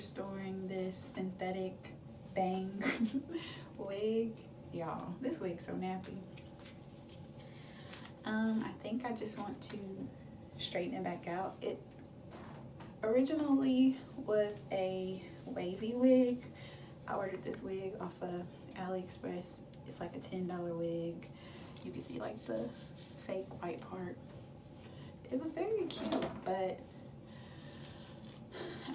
restoring this synthetic bang wig. Y'all, this wig's so nappy. I think I just want to straighten it back out. It originally was a wavy wig. I ordered this wig off of AliExpress. It's like a $10 wig. You can see like the fake white part. It was very cute, but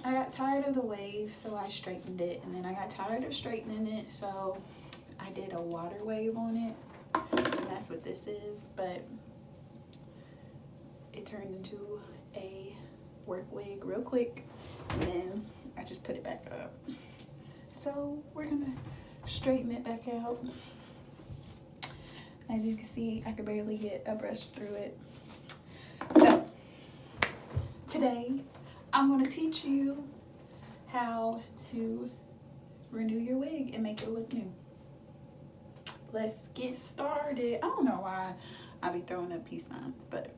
I got tired of the wave, so I straightened it, and then I got tired of straightening it, so I did a water wave on it, and that's what this is. But it turned into a work wig real quick, and then I just put it back up. So we're gonna straighten it back out. As you can see, I could barely get a brush through it. So today I'm gonna teach you how to renew your wig and make it look new. Let's get started. I don't know why I be throwing up peace signs, but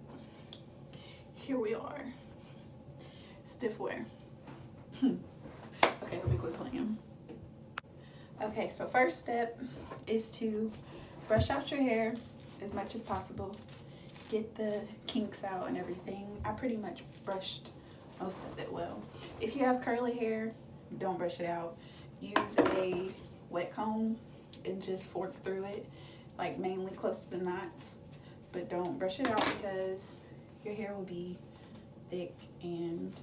here we are. Stiff wear. Okay, let me quit playing. Okay, so first step is to brush out your hair as much as possible. Get the kinks out and everything. I pretty much brushed most of it well. If you have curly hair, don't brush it out. Use a wet comb and just fork through it, like mainly close to the knots. But don't brush it out because your hair will be thick, and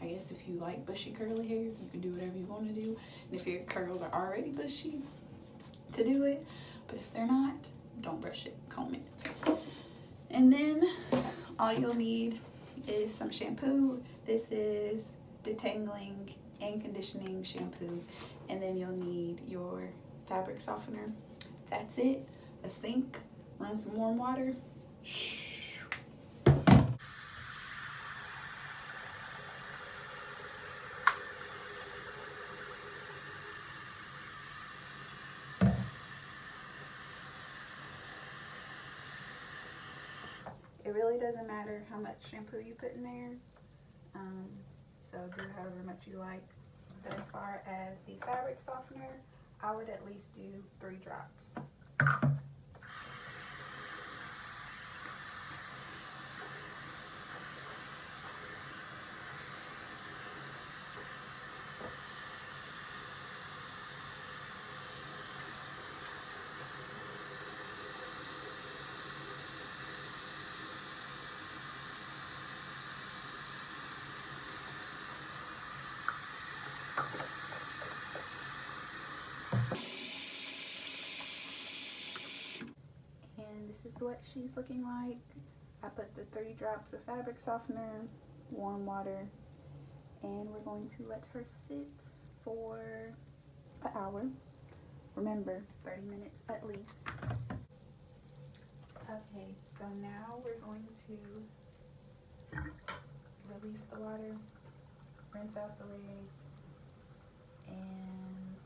I guess if you like bushy curly hair, you can do whatever you want to do. And if your curls are already bushy, to do it. But if they're not, don't brush it, comb it. And then all you'll need is some shampoo. This is detangling and conditioning shampoo. And then you'll need your fabric softener. That's it. A sink, run some warm water. It really doesn't matter how much shampoo you put in there, so do however much you like. But as far as the fabric softener, I would at least do 3 drops. And this is what she's looking like. I put the 3 drops of fabric softener, warm water, and we're going to let her sit for an hour. Remember, 30 minutes at least. Okay, so now we're going to release the water, rinse out the wig, and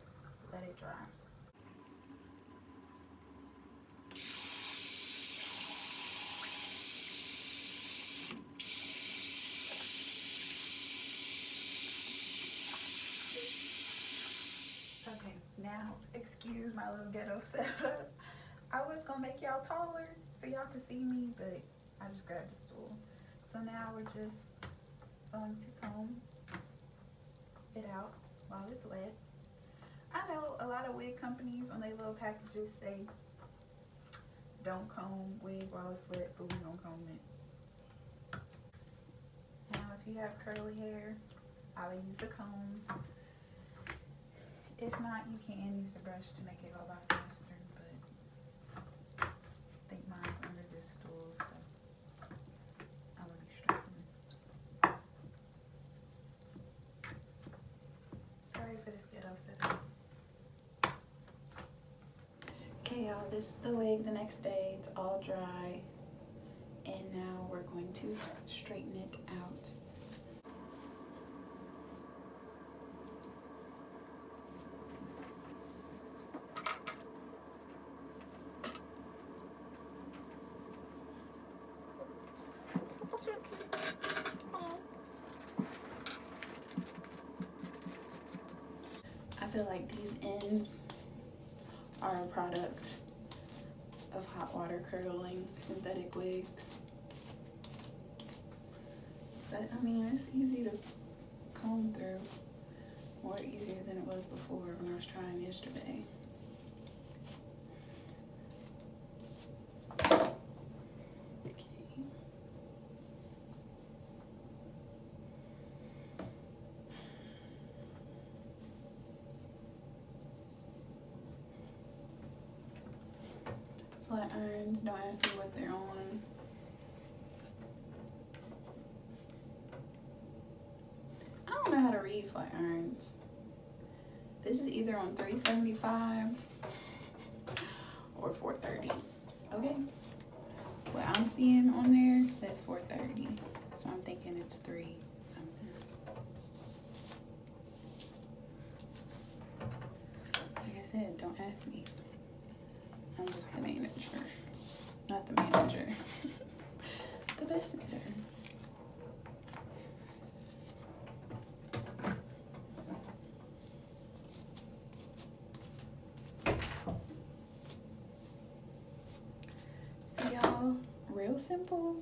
let it dry. Okay, now, excuse my little ghetto setup. I was gonna make y'all taller so y'all could see me, but I just grabbed a stool. So now we're just going to comb it out while it's wet. I know a lot of wig companies on their little packages say don't comb wig while it's wet, but we don't comb it. Now if you have curly hair, I would use a comb. If not, you can use a brush to make it go by faster, but I think mine's under this stool, so I'm gonna be straightening. Sorry for this ghetto setup. Okay, y'all, this is the wig the next day. It's all dry, and now we're going to straighten it out. feel like these ends are a product of hot water curling synthetic wigs. But I mean, it's easy to comb through. More easier than it was before when I was trying yesterday. Flat irons don't have to be what they're on. I don't know how to read flat irons. This is either on 375 or 430. Okay. What I'm seeing on there says 430. So I'm thinking it's 3 something. Like I said, don't ask me. I'm just the manager. Not the manager. The messenger. See y'all? Real simple.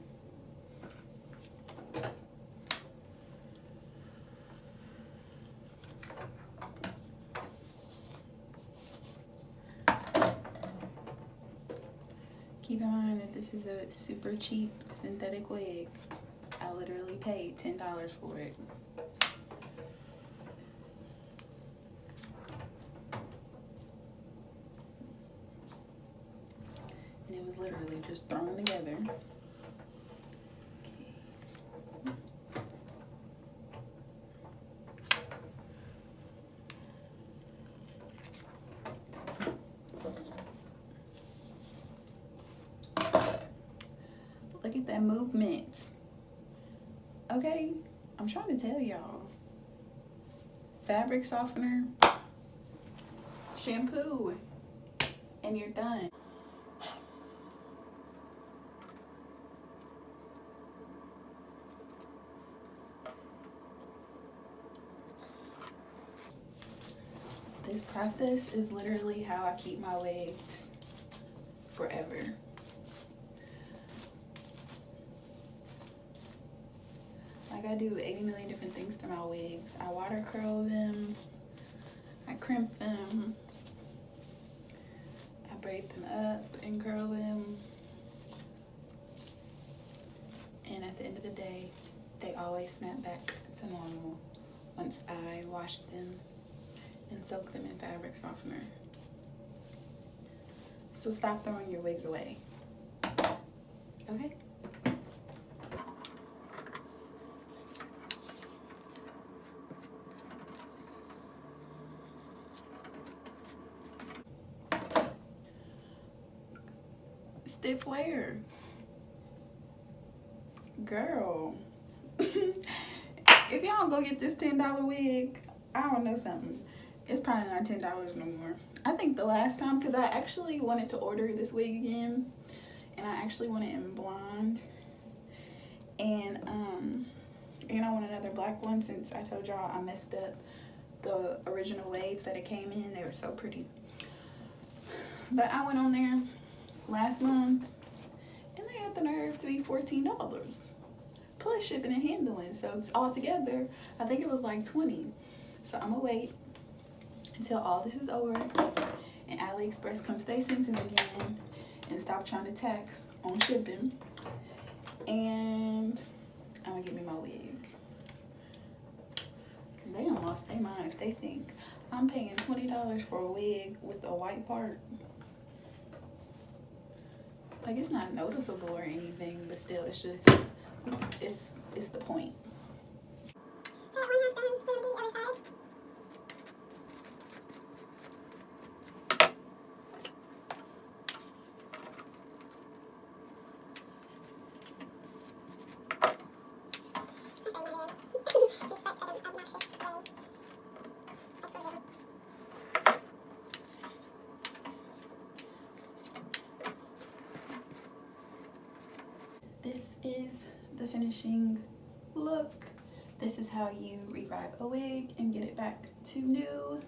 Keep in mind that this is a super cheap synthetic wig. I literally paid $10 for it. And it was literally just thrown together. Look at that movement. Okay, I'm trying to tell y'all. Fabric softener, shampoo, and you're done. This process is literally how I keep my wigs forever. Like, I do 80 million different things to my wigs. I water curl them, I crimp them, I braid them up and curl them, and at the end of the day, they always snap back to normal once I wash them and soak them in fabric softener. So stop throwing your wigs away, okay? Stiff wear. Girl. If y'all go get this $10 wig, I don't know something. It's probably not $10 no more. I think the last time, because I actually wanted to order this wig again, and I actually want it in blonde. And I want another black one, since I told y'all I messed up the original waves that it came in. They were so pretty. But I went on there last month, and they had the nerve to be $14 plus shipping and handling. So it's all together, I think it was like $20. So I'm gonna wait until all this is over and AliExpress comes to their senses again and stop trying to tax on shipping, and I'm gonna get me my wig. They done lost their mind if they think I'm paying $20 for a wig with a white part. Like, it's not noticeable or anything, but still, it's just, oops, it's the point. This is the finishing look. This is how you revive a wig and get it back to new.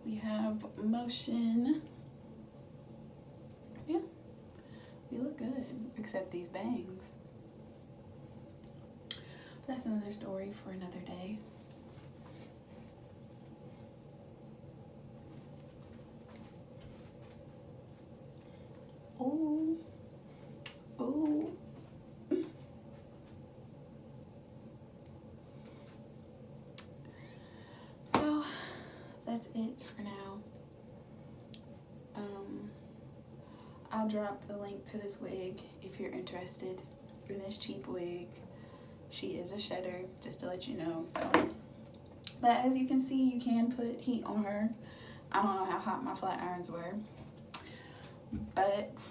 We have motion. Yeah, we look good, except these bangs. That's another story for another day. Oh, oh. So that's it for now. I'll drop the link to this wig if you're interested in this cheap wig. She is a shedder, just to let you know. So, but as you can see, you can put heat on her. I don't know how hot my flat irons were, but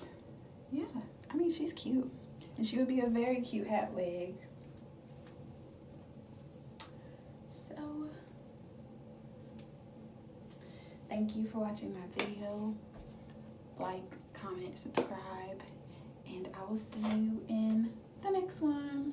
yeah, I mean, she's cute, and she would be a very cute hat wig. So thank you for watching my video. Like, comment, subscribe, and I will see you in the next one.